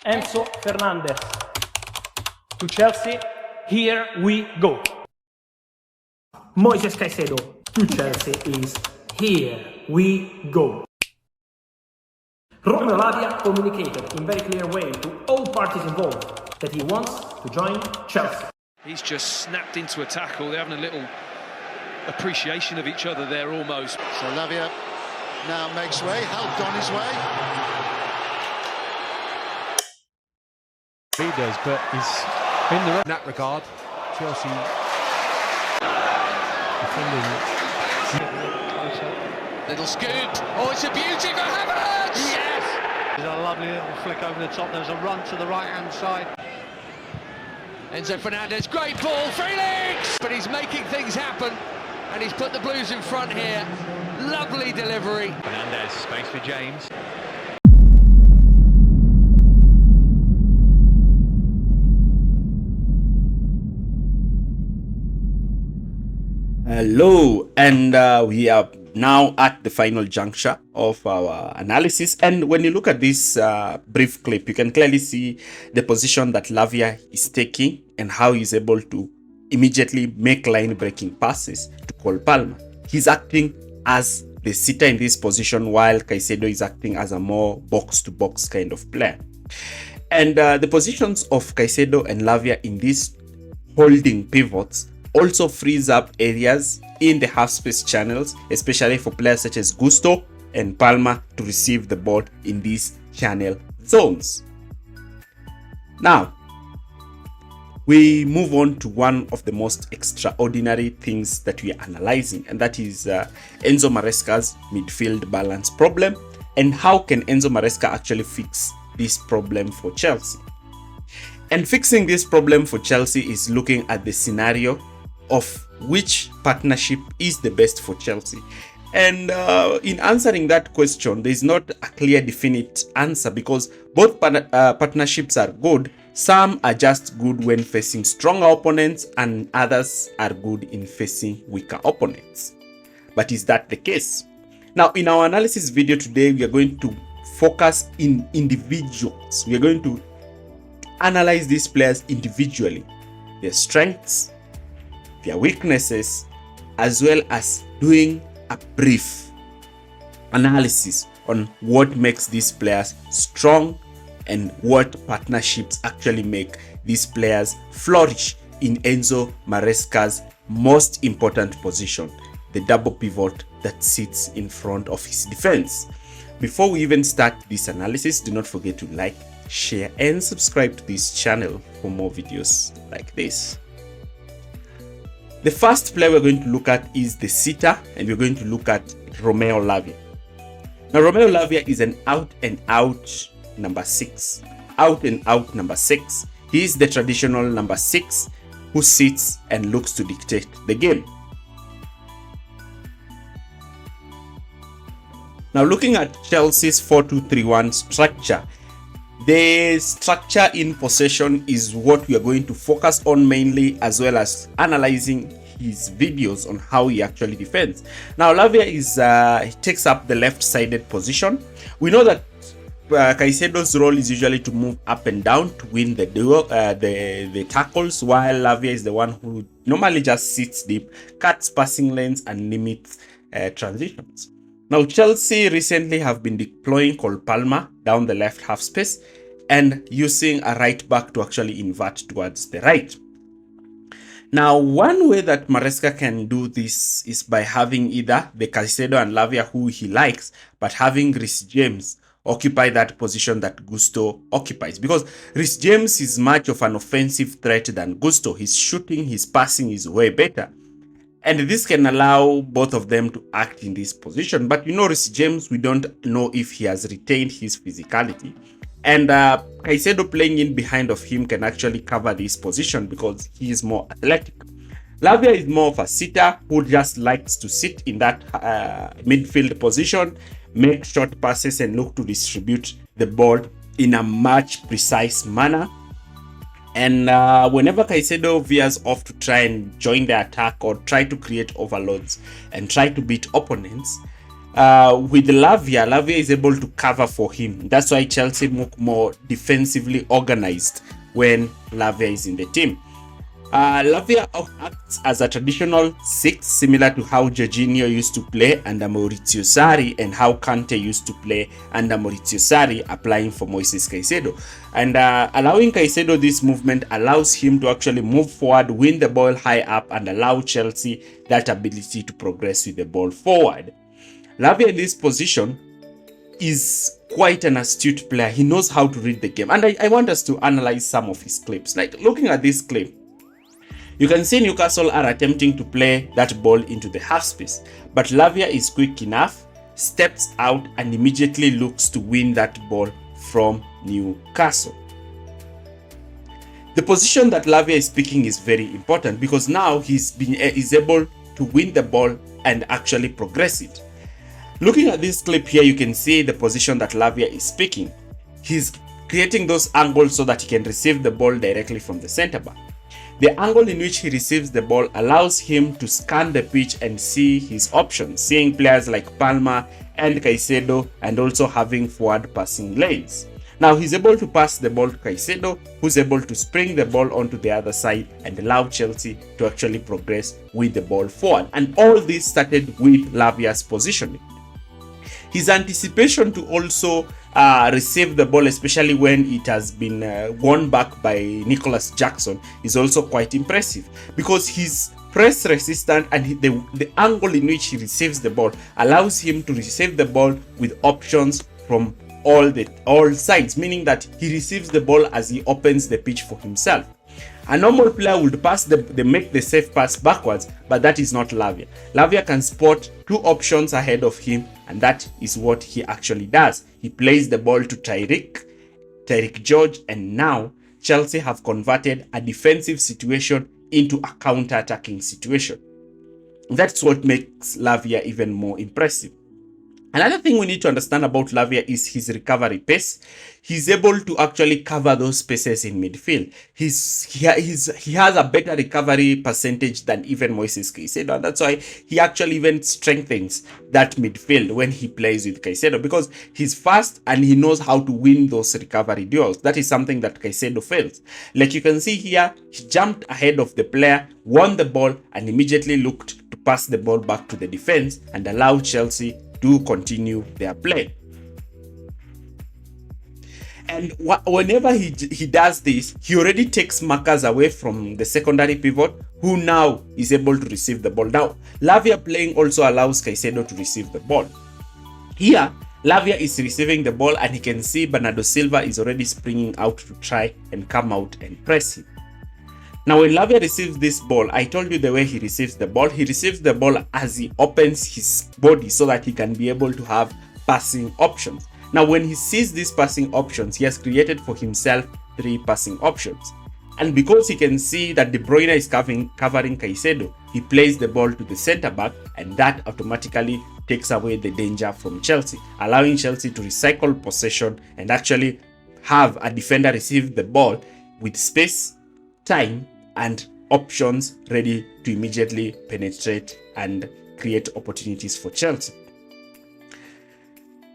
Enzo Fernandez to Chelsea. Here we go. Moises Caicedo to Chelsea is here we go. Romeo Lavia communicated in very clear way to all parties involved that he wants to join Chelsea. He's just snapped into a tackle. They're having a little appreciation of each other there almost. So Lavia now makes way, helped on his way. He does, but he's in that regard. Chelsea defending. Little scoop. Oh, it's a beauty for Havertz! Yes! There's a lovely little flick over the top. There's a run to the right-hand side. Enzo Fernandez, great ball, Felix! But he's making things happen, and he's put the Blues in front here. Lovely delivery. Fernandez, space for James. Hello, and we are now at the final juncture of our analysis. And when you look at this brief clip, you can clearly see the position that Lavia is taking and how he's able to immediately make line-breaking passes to Cole Palmer. He's acting as the sitter in this position, while Caicedo is acting as a more box-to-box kind of player. And the positions of Caicedo and Lavia in these holding pivots also frees up areas in the half space channels, especially for players such as Gusto and Palma to receive the ball in these channel zones. Now, we move on to one of the most extraordinary things that we are analyzing, and that is Enzo Maresca's midfield balance problem, and how can Enzo Maresca actually fix this problem for Chelsea. And fixing this problem for Chelsea is looking at the scenario of which partnership is the best for Chelsea. And in answering that question, there is not a clear definite answer, because both partnerships are good. Some are just good when facing stronger opponents, and others are good in facing weaker opponents. But is that the case? Now, in our analysis video today, we are going to focus in individuals. We are going to analyze these players individually, their strengths, their weaknesses, as well as doing a brief analysis on what makes these players strong and what partnerships actually make these players flourish in Enzo Maresca's most important position, the double pivot that sits in front of his defense. Before we even start this analysis, do not forget to like, share, and subscribe to this channel for more videos like this. The first player we're going to look at is the sitter, and we're going to look at Romeo Lavia. Now, Romeo Lavia is an out-and-out number 6. Out-and-out number 6. He is the traditional number 6 who sits and looks to dictate the game. Now, looking at Chelsea's 4-2-3-1 structure, the structure in possession is what we are going to focus on mainly, as well as analyzing his videos on how he actually defends. Now, Lavia he takes up the left-sided position. We know that Caicedo's role is usually to move up and down to win the duel, the tackles, while Lavia is the one who normally just sits deep, cuts passing lanes, and limits transitions. Now, Chelsea recently have been deploying Cole Palmer down the left half space and using a right back to actually invert towards the right. Now, one way that Maresca can do this is by having either the Caicedo and Lavia who he likes, but having Reece James occupy that position that Gusto occupies, because Reece James is much of an offensive threat than Gusto. His shooting, his passing is way better. And this can allow both of them to act in this position. But you know, Reece James, we don't know if he has retained his physicality. And Caicedo playing in behind of him can actually cover this position because he is more athletic. Lavia is more of a sitter who just likes to sit in that midfield position, make short passes, and look to distribute the ball in a much precise manner. And whenever Caicedo veers off to try and join the attack or try to create overloads and try to beat opponents, with Lavia is able to cover for him. That's why Chelsea look more defensively organized when Lavia is in the team. Lavia acts as a traditional 6, similar to how Jorginho used to play under Maurizio Sarri and how Kante used to play under Maurizio Sarri, applying for Moises Caicedo. And allowing Caicedo this movement allows him to actually move forward, win the ball high up, and allow Chelsea that ability to progress with the ball forward. Lavia in this position is quite an astute player. He knows how to read the game. And I want us to analyze some of his clips. Like looking at this clip, you can see Newcastle are attempting to play that ball into the half space, but Lavia is quick enough, steps out and immediately looks to win that ball from Newcastle. The position that Lavia is picking is very important because now he's able to win the ball and actually progress it. Looking at this clip here, you can see the position that Lavia is picking. He's creating those angles so that he can receive the ball directly from the center back. The angle in which he receives the ball allows him to scan the pitch and see his options, seeing players like Palma and Caicedo and also having forward passing lanes. Now he's able to pass the ball to Caicedo, who's able to spring the ball onto the other side and allow Chelsea to actually progress with the ball forward. And all this started with Lavia's positioning. His anticipation to also receive the ball, especially when it has been won back by Nicholas Jackson, is also quite impressive because he's press resistant and the angle in which he receives the ball allows him to receive the ball with options from all sides, meaning that he receives the ball as he opens the pitch for himself. A normal player would they make the safe pass backwards, but that is not Lavia. Lavia can spot 2 options ahead of him, and that is what he actually does. He plays the ball to Tyrick George, and now Chelsea have converted a defensive situation into a counter-attacking situation. That's what makes Lavia even more impressive. Another thing we need to understand about Lavia is his recovery pace. He's able to actually cover those spaces in midfield. He has a better recovery percentage than even Moises Caicedo, and that's why he actually even strengthens that midfield when he plays with Caicedo because he's fast and he knows how to win those recovery duels. That is something that Caicedo fails. Like you can see here, he jumped ahead of the player, won the ball, and immediately looked to pass the ball back to the defense and allow Chelsea to continue their play. And whenever he does this, he already takes markers away from the secondary pivot, who now is able to receive the ball. Now, Lavia playing also allows Caicedo to receive the ball. Here, Lavia is receiving the ball and he can see Bernardo Silva is already springing out to try and come out and press him. Now, when Lavia receives this ball, I told you the way he receives the ball. He receives the ball as he opens his body so that he can be able to have passing options. Now, when he sees these passing options, he has created for himself 3 passing options. And because he can see that De Bruyne is covering Caicedo, he plays the ball to the center back, and that automatically takes away the danger from Chelsea, allowing Chelsea to recycle possession and actually have a defender receive the ball with space, time, and options ready to immediately penetrate and create opportunities for Chelsea.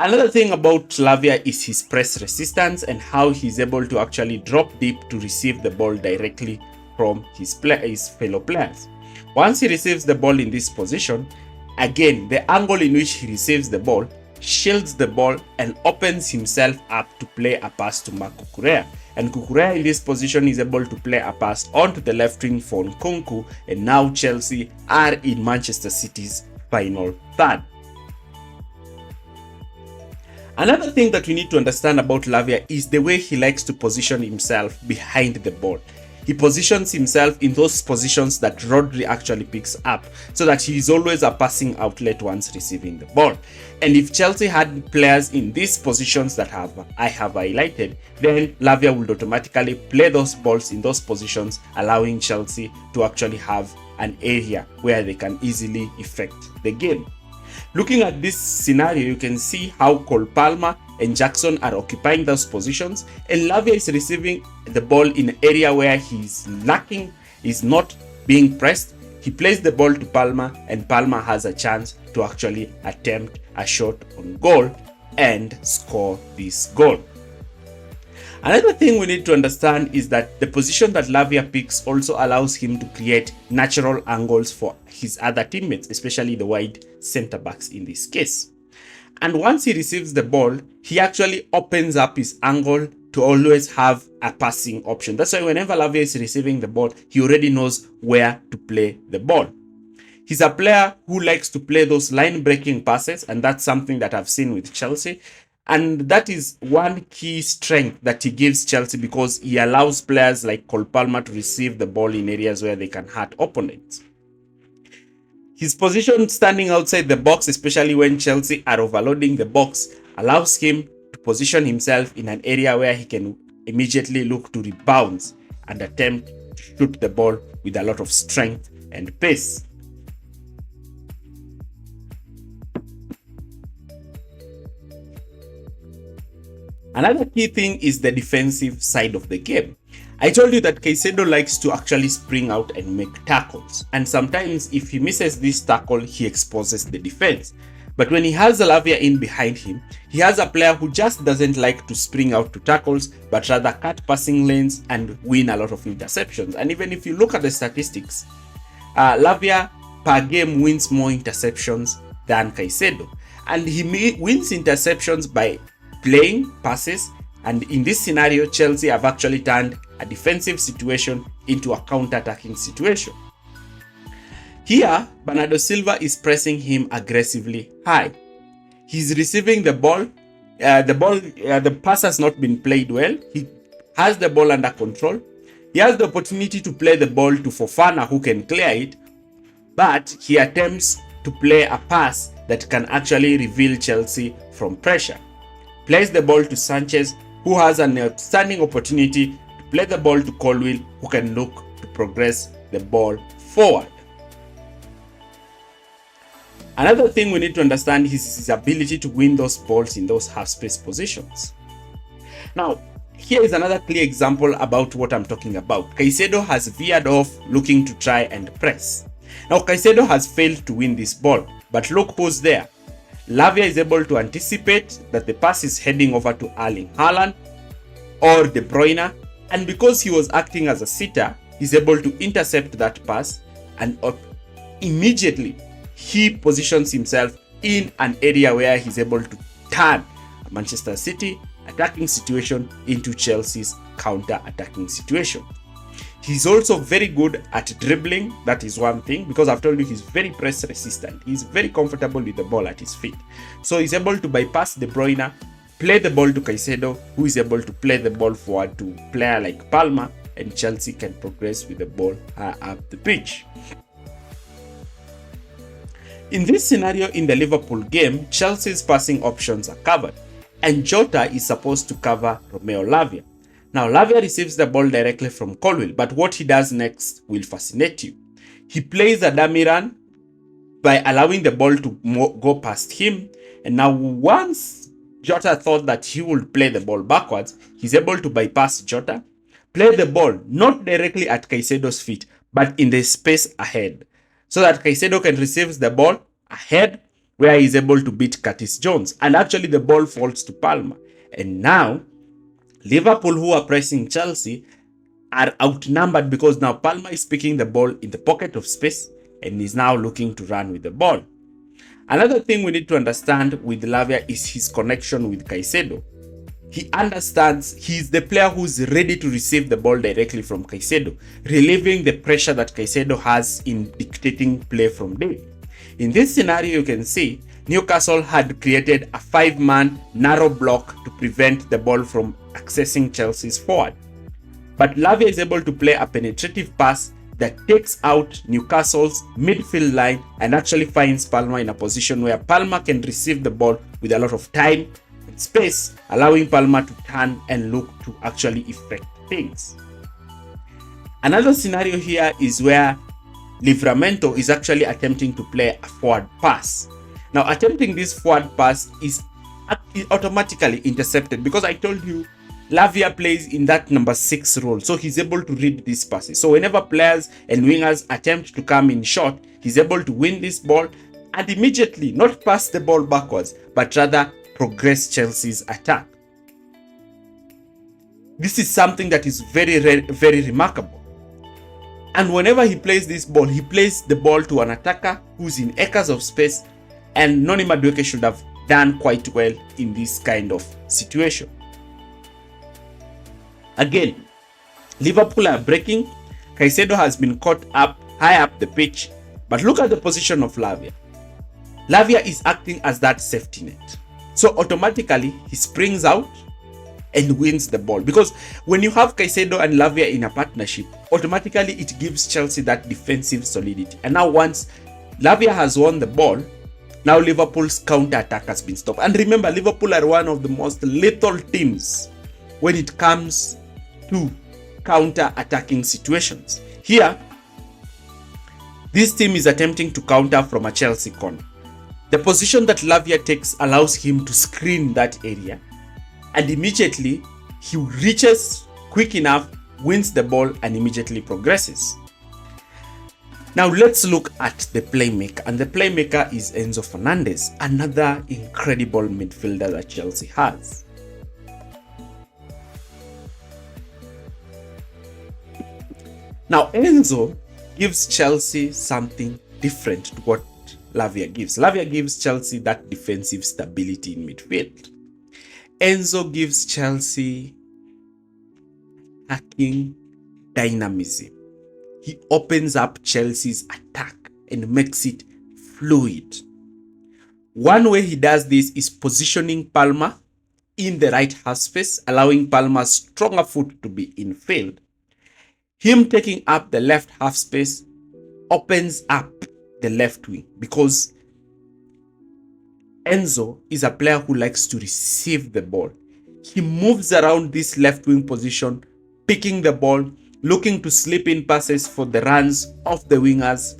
Another thing about Lavia is his press resistance and how he's able to actually drop deep to receive the ball directly from his fellow players. Once he receives the ball in this position, again, the angle in which he receives the ball shields the ball and opens himself up to play a pass to Marc Cucurella. And Cucurella in this position is able to play a pass onto the left wing for Nkunku, and now Chelsea are in Manchester City's final third. Another thing that we need to understand about Lavia is the way he likes to position himself behind the ball. He positions himself in those positions that Rodri actually picks up, so that he is always a passing outlet once receiving the ball. And if Chelsea had players in these positions that I have highlighted, then Lavia would automatically play those balls in those positions, allowing Chelsea to actually have an area where they can easily effect the game. Looking at this scenario, you can see how Cole Palmer and Jackson are occupying those positions, and Lavia is receiving the ball in an area where he's lacking, is not being pressed. he plays the ball to Palma, and Palma has a chance to actually attempt a shot on goal and score this goal. Another thing we need to understand is that the position that Lavia picks also allows him to create natural angles for his other teammates, especially the wide center backs in this case. And once he receives the ball, he actually opens up his angle to always have a passing option. That's why whenever Lavia is receiving the ball, he already knows where to play the ball. He's a player who likes to play those line-breaking passes, and that's something that I've seen with Chelsea. And that is one key strength that he gives Chelsea, because he allows players like Cole Palmer to receive the ball in areas where they can hurt opponents. His position standing outside the box, especially when Chelsea are overloading the box, allows him to position himself in an area where he can immediately look to rebounds and attempt to shoot the ball with a lot of strength and pace. Another key thing is the defensive side of the game. I told you that Caicedo likes to actually spring out and make tackles, and sometimes if he misses this tackle, he exposes the defense. But when he has Lavia in behind him, he has a player who just doesn't like to spring out to tackles, but rather cut passing lanes and win a lot of interceptions. And even if you look at the statistics, Lavia per game wins more interceptions than Caicedo, and he wins interceptions by playing passes. And in this scenario, Chelsea have actually turned a defensive situation into a counter-attacking situation. Here, Bernardo Silva is pressing him aggressively high. He's receiving the ball. The pass has not been played well. He has the ball under control. He has the opportunity to play the ball to Fofana, who can clear it, but he attempts to play a pass that can actually reveal Chelsea from pressure. Plays the ball to Sanchez, who has an outstanding opportunity to play the ball to Colwill, who can look to progress the ball forward. Another thing we need to understand is his ability to win those balls in those half-space positions. Now, here is another clear example about what I'm talking about. Caicedo has veered off looking to try and press. Now, Caicedo has failed to win this ball, but look who's there. Lavia is able to anticipate that the pass is heading over to Erling Haaland or De Bruyne, and because he was acting as a sitter, he's able to intercept that pass, and immediately he positions himself in an area where he's able to turn a Manchester City attacking situation into Chelsea's counter-attacking situation. He's also very good at dribbling. That is one thing, because I've told you he's very press resistant. He's very comfortable with the ball at his feet. So he's able to bypass De Bruyne, play the ball to Caicedo, who is able to play the ball forward to a player like Palma, and Chelsea can progress with the ball up the pitch. In this scenario in the Liverpool game, Chelsea's passing options are covered, and Jota is supposed to cover Romeo Lavia. Now, Lavia receives the ball directly from Colwill, but what he does next will fascinate you. He plays a dummy run by allowing the ball to go past him, and now once Jota thought that he would play the ball backwards, he's able to bypass Jota, play the ball not directly at Caicedo's feet, but in the space ahead, so that Caicedo can receive the ball ahead, where he's able to beat Curtis Jones, and actually the ball falls to Palma. And now Liverpool, who are pressing Chelsea, are outnumbered because now Palma is picking the ball in the pocket of space and is now looking to run with the ball. Another thing we need to understand with Lavia is his connection with Caicedo. He understands he's the player who's ready to receive the ball directly from Caicedo, relieving the pressure that Caicedo has in dictating play from deep. In this scenario, you can see Newcastle had created a 5-man narrow block to prevent the ball from accessing Chelsea's forward. But Lavia is able to play a penetrative pass that takes out Newcastle's midfield line and actually finds Palma in a position where Palma can receive the ball with a lot of time and space, allowing Palma to turn and look to actually effect things. Another scenario here is where Livramento is actually attempting to play a forward pass. Now, attempting this forward pass is automatically intercepted because I told you Lavia plays in that number 6 role, so he's able to read these passes. So whenever players and wingers attempt to come in short, he's able to win this ball and immediately not pass the ball backwards, but rather progress Chelsea's attack. This is something that is very, very remarkable. And whenever he plays this ball, he plays the ball to an attacker who's in acres of space, and Noni Madueke should have done quite well in this kind of situation. Again, Liverpool are breaking. Caicedo has been caught up high up the pitch, but look at the position of Lavia. Lavia is acting as that safety net. So automatically he springs out and wins the ball, because when you have Caicedo and Lavia in a partnership, automatically it gives Chelsea that defensive solidity. And now once Lavia has won the ball, now Liverpool's counter attack has been stopped. And remember, Liverpool are one of the most lethal teams when it comes to counter attacking situations. Here, this team is attempting to counter from a Chelsea corner. The position that Lavia takes allows him to screen that area, and immediately he reaches quick enough, wins the ball, and immediately progresses. Now let's look at the playmaker, and the playmaker is Enzo Fernandez, another incredible midfielder that Chelsea has. Now Enzo gives Chelsea something different to what Lavia gives. Lavia gives Chelsea that defensive stability in midfield. Enzo gives Chelsea attacking dynamism. He opens up Chelsea's attack and makes it fluid. One way he does this is positioning Palmer in the right half space, allowing Palmer's stronger foot to be in field. Him taking up the left half space opens up the left wing, because Enzo is a player who likes to receive the ball. He moves around this left wing position, picking the ball, looking to slip in passes for the runs of the wingers.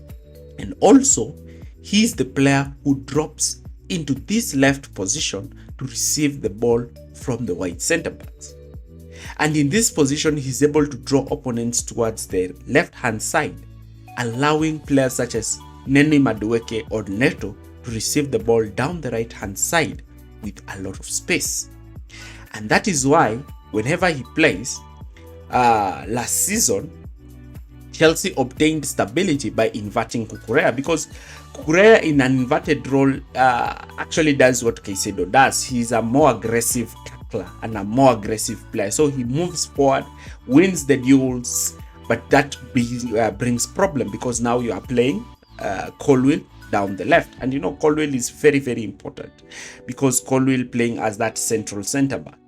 And also, he's the player who drops into this left position to receive the ball from the wide centre backs. And in this position, he's able to draw opponents towards their left-hand side, allowing players such as Noni Madueke or Neto to receive the ball down the right-hand side with a lot of space. And that is why whenever he plays, last season, Chelsea obtained stability by inverting Cucurella, because Cucurella in an inverted role actually does what Caicedo does. He's a more aggressive tackler and a more aggressive player. So he moves forward, wins the duels, but that brings problem, because now you are playing Colwill down the left. And you know, Colwill is very, very important, because Colwill playing as that central centre back.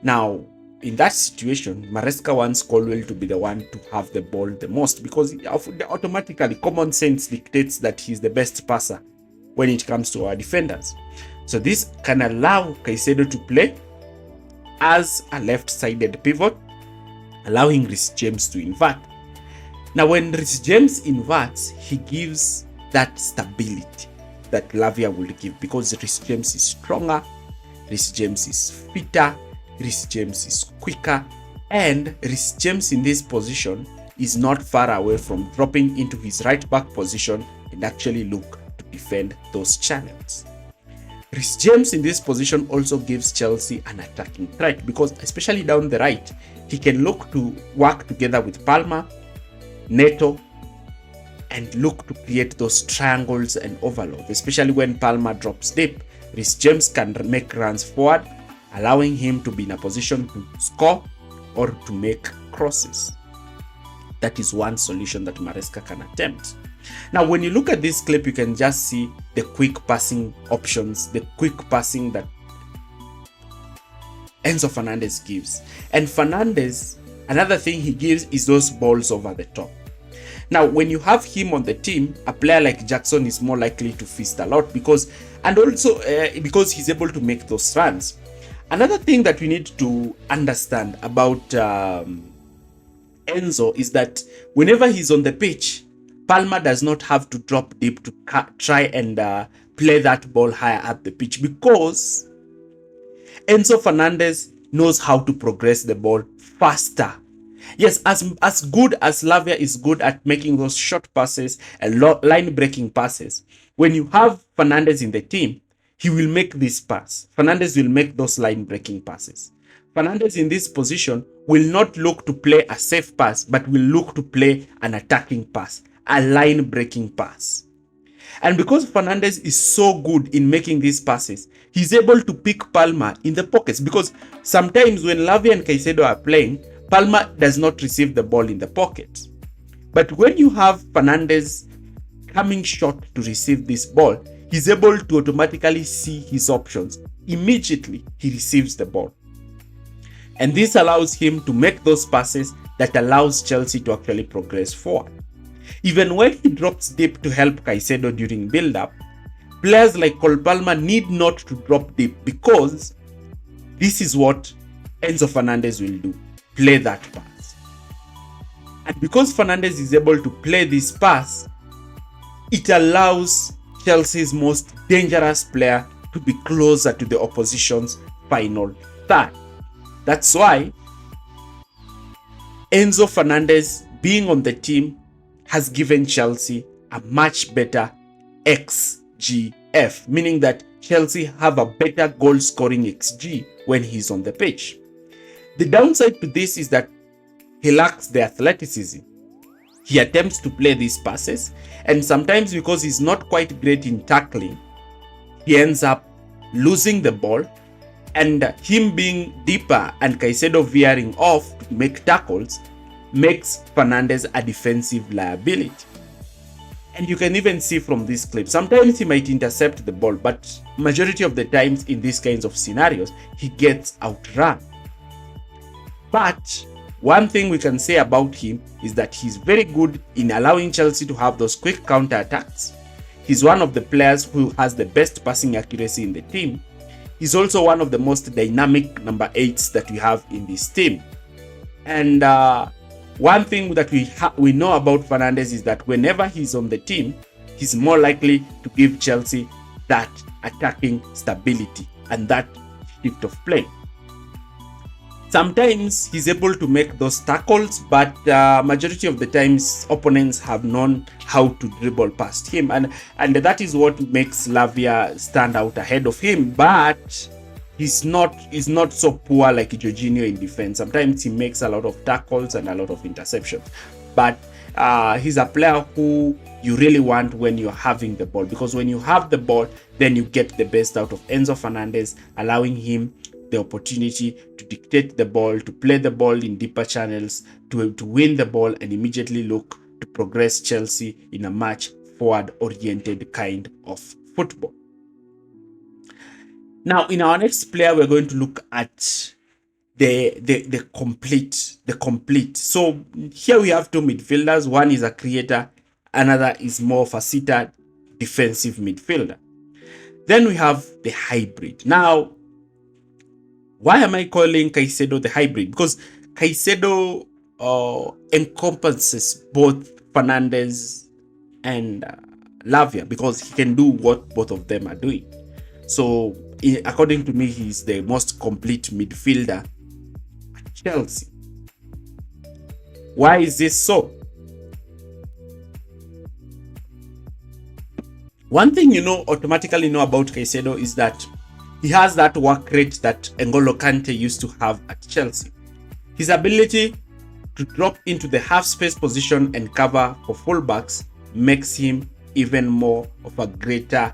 Now, in that situation, Maresca wants Colwill to be the one to have the ball the most, because automatically common sense dictates that he's the best passer when it comes to our defenders. So this can allow Caicedo to play as a left-sided pivot, allowing Reece James to invert. Now when Reece James inverts, he gives that stability that Lavia will give, because Reece James is stronger, Reece James is fitter, Reece James is quicker, and Reece James in this position is not far away from dropping into his right back position and actually look to defend those channels. Reece James in this position also gives Chelsea an attacking threat, because especially down the right, he can look to work together with Palmer, Neto, and look to create those triangles and overloads, especially when Palmer drops deep. Reece James can make runs forward, allowing him to be in a position to score or to make crosses. That is one solution that Maresca can attempt. Now, when you look at this clip, you can just see the quick passing options, the quick passing that Enzo Fernandez gives. And Fernandez, another thing he gives is those balls over the top. Now, when you have him on the team, a player like Jackson is more likely to feast a lot, because he's able to make those runs. Another thing that we need to understand about Enzo is that whenever he's on the pitch, Palmer does not have to drop deep to try and play that ball higher up the pitch, because Enzo Fernandez knows how to progress the ball faster. Yes, as good as Lavia is good at making those short passes and line breaking passes, when you have Fernandez in the team, he will make this pass. Fernandez will make those line breaking passes. Fernandez in this position will not look to play a safe pass, but will look to play an attacking pass, a line breaking pass. And because Fernandez is so good in making these passes, he's able to pick Palma in the pockets, because sometimes when Lavia and Caicedo are playing, Palma does not receive the ball in the pocket. But when you have Fernandez coming short to receive this ball, he's able to automatically see his options. Immediately, he receives the ball. And this allows him to make those passes that allows Chelsea to actually progress forward. Even when he drops deep to help Caicedo during build-up, players like Cole Palmer need not to drop deep, because this is what Enzo Fernandez will do. Play that pass. And because Fernandez is able to play this pass, it allows Chelsea's most dangerous player to be closer to the opposition's final third. That's why Enzo Fernandez being on the team has given Chelsea a much better XGF, meaning that Chelsea have a better goal scoring XG when he's on the pitch. The downside to this is that he lacks the athleticism. He attempts to play these passes, and sometimes because he's not quite great in tackling, he ends up losing the ball, and him being deeper and Caicedo veering off to make tackles makes Fernandez a defensive liability. And you can even see from this clip, sometimes he might intercept the ball, but majority of the times in these kinds of scenarios, he gets outrun. But one thing we can say about him is that he's very good in allowing Chelsea to have those quick counter-attacks. He's one of the players who has the best passing accuracy in the team. He's also one of the most dynamic number 8s that we have in this team. And one thing that we know about Fernandez is that whenever he's on the team, he's more likely to give Chelsea that attacking stability and that shift of play. Sometimes he's able to make those tackles, but majority of the times opponents have known how to dribble past him, and that is what makes Lavia stand out ahead of him. But he's not so poor like Jorginho in defense. Sometimes he makes a lot of tackles and a lot of interceptions, but he's a player who you really want when you're having the ball, because when you have the ball, then you get the best out of Enzo Fernandez, allowing him the opportunity to dictate the ball, to play the ball in deeper channels, to win the ball, and immediately look to progress Chelsea in a much forward-oriented kind of football. Now, in our next player, we're going to look at the complete. So here we have two midfielders. One is a creator, another is more of a sitter defensive midfielder. Then we have the hybrid. Now, why am I calling Caicedo the hybrid? Because Caicedo encompasses both Fernandez and Lavia, because he can do what both of them are doing. So, according to me, he's the most complete midfielder at Chelsea. Why is this so? One thing you automatically know about Caicedo is that he has that work rate that N'Golo Kante used to have at Chelsea. His ability to drop into the half space position and cover for fullbacks makes him even more of a greater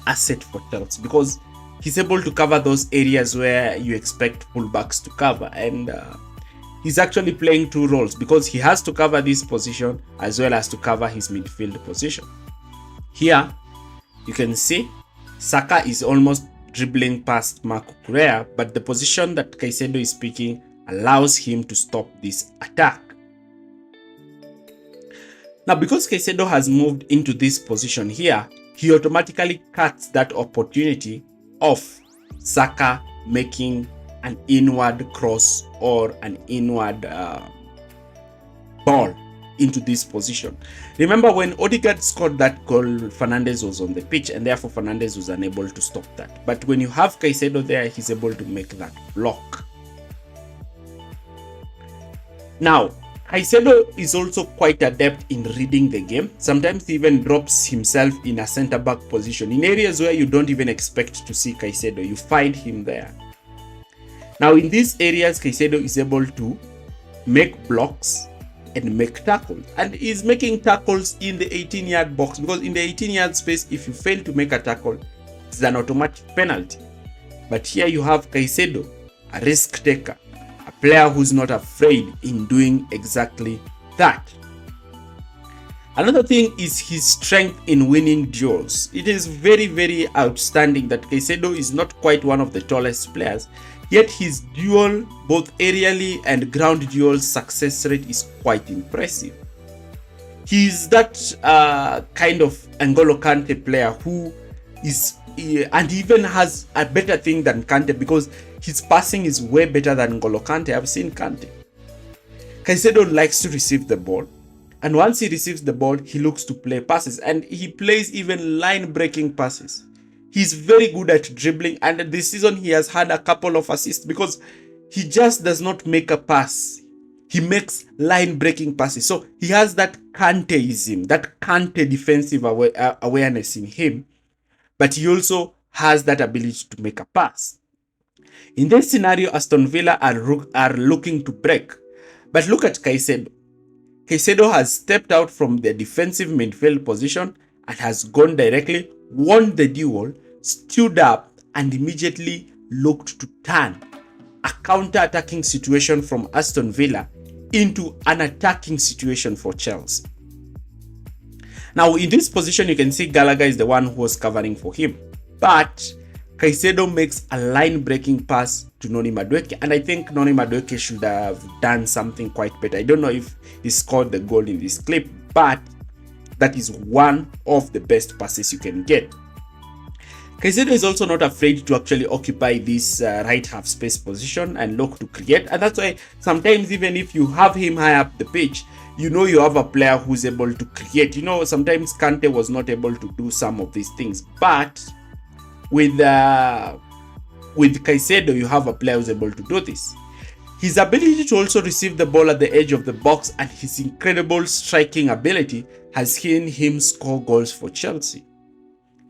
asset for Chelsea, because he's able to cover those areas where you expect fullbacks to cover, and he's actually playing two roles, because he has to cover this position as well as to cover his midfield position. Here you can see Saka is almost dribbling past Marco Correa, but the position that Caicedo is picking allows him to stop this attack. Now, because Caicedo has moved into this position here, he automatically cuts that opportunity of Saka making an inward cross or an inward ball into this position. Remember when Odegaard scored that goal, Fernandez was on the pitch and therefore Fernandez was unable to stop that. But when you have Caicedo there, he's able to make that block. Now, Caicedo is also quite adept in reading the game. Sometimes he even drops himself in a centre-back position. In areas where you don't even expect to see Caicedo, you find him there. Now, in these areas, Caicedo is able to make blocks and make tackles. And he's making tackles in the 18-yard box, because in the 18-yard space, if you fail to make a tackle, it's an automatic penalty. But here you have Caicedo, a risk taker, a player who's not afraid in doing exactly that. Another thing is his strength in winning duels. It is very, very outstanding that Caicedo is not quite one of the tallest players, yet his duel, both aerially and ground duel success rate is quite impressive. He's that kind of N'Golo Kante player who is, and even has a better thing than Kante, because his passing is way better than N'Golo Kante. I've seen Kante. Caicedo likes to receive the ball, and once he receives the ball, he looks to play passes, and he plays even line-breaking passes. He's very good at dribbling, and this season he has had a couple of assists because he just does not make a pass. He makes line-breaking passes. So he has that Kanteism, that Kante defensive awareness in him, but he also has that ability to make a pass. In this scenario, Aston Villa are looking to break. But look at Caicedo. Caicedo has stepped out from the defensive midfield position and has gone directly, won the duel, stood up, and immediately looked to turn a counter-attacking situation from Aston Villa into an attacking situation for Chelsea. Now, in this position, you can see Gallagher is the one who was covering for him. But Caicedo makes a line-breaking pass to Noni Madueke, and I think Noni Madueke should have done something quite better. I don't know if he scored the goal in this clip, but that is one of the best passes you can get. Caicedo is also not afraid to actually occupy this right half space position and look to create, and that's why sometimes even if you have him high up the pitch, you know you have a player who's able to create. You know, sometimes Kante was not able to do some of these things, but with Caicedo, you have a player who's able to do this. His ability to also receive the ball at the edge of the box and his incredible striking ability has seen him score goals for Chelsea.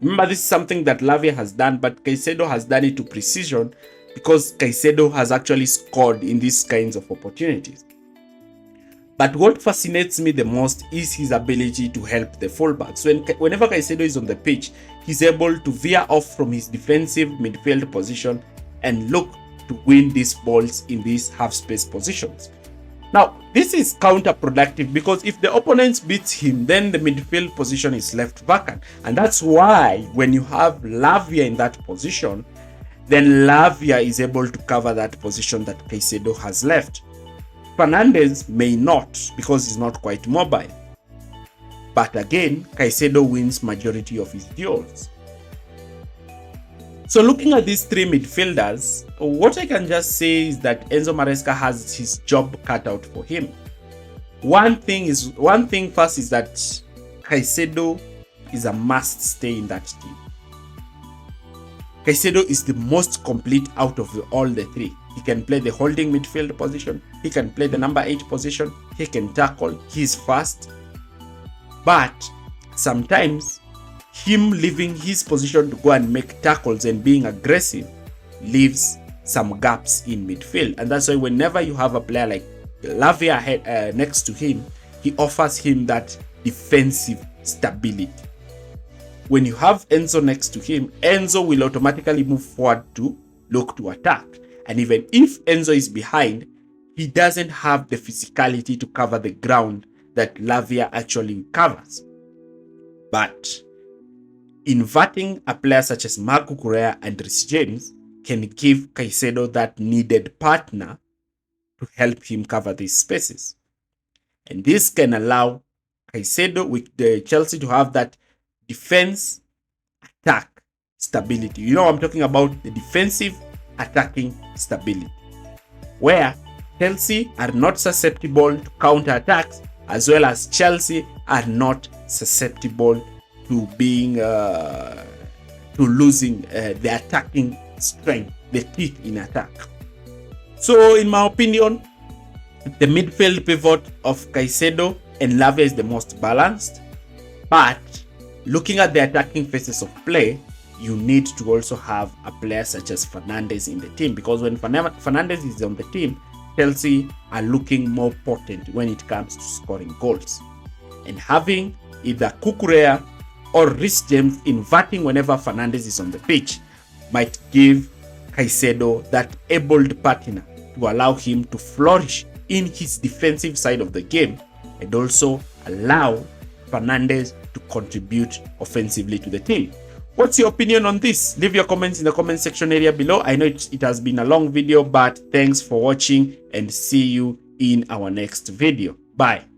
Remember, this is something that Lavia has done, but Caicedo has done it to precision because Caicedo has actually scored in these kinds of opportunities. But what fascinates me the most is his ability to help the fullbacks. Whenever Caicedo is on the pitch, he's able to veer off from his defensive midfield position and look to win these balls in these half-space positions. Now, this is counterproductive because if the opponent beats him, then the midfield position is left vacant. And that's why when you have Lavia in that position, then Lavia is able to cover that position that Caicedo has left. Fernandez may not because he's not quite mobile. But again, Caicedo wins majority of his duels. So looking at these three midfielders, what I can just say is that Enzo Maresca has his job cut out for him. One thing first is that Caicedo is a must stay in that team. Caicedo is the most complete out of all the three. He can play the holding midfield position, he can play the number 8 position, he can tackle, he's fast. But sometimes him leaving his position to go and make tackles and being aggressive leaves some gaps in midfield. And that's why whenever you have a player like Lavia next to him, he offers him that defensive stability. When you have Enzo next to him, Enzo will automatically move forward to look to attack. And even if Enzo is behind, he doesn't have the physicality to cover the ground that Lavia actually covers. But inverting a player such as Marco Correa and Reece James can give Caicedo that needed partner to help him cover these spaces. And this can allow Caicedo with the Chelsea to have that defense attack stability. You know, I'm talking about the defensive attacking stability, where Chelsea are not susceptible to counter attacks as well as Chelsea are not susceptible to being to losing the attacking strength, the teeth in attack. So in my opinion, the midfield pivot of Caicedo and Lavia is the most balanced, but looking at the attacking phases of play, you need to also have a player such as Fernandez in the team, because when Fernandez is on the team, Chelsea are looking more potent when it comes to scoring goals. And having either Cucurella or Reece James inverting whenever Fernandez is on the pitch might give Caicedo that able partner to allow him to flourish in his defensive side of the game and also allow Fernandez to contribute offensively to the team. What's your opinion on this? Leave your comments in the comment section area below. I know it has been a long video, but thanks for watching and see you in our next video. Bye.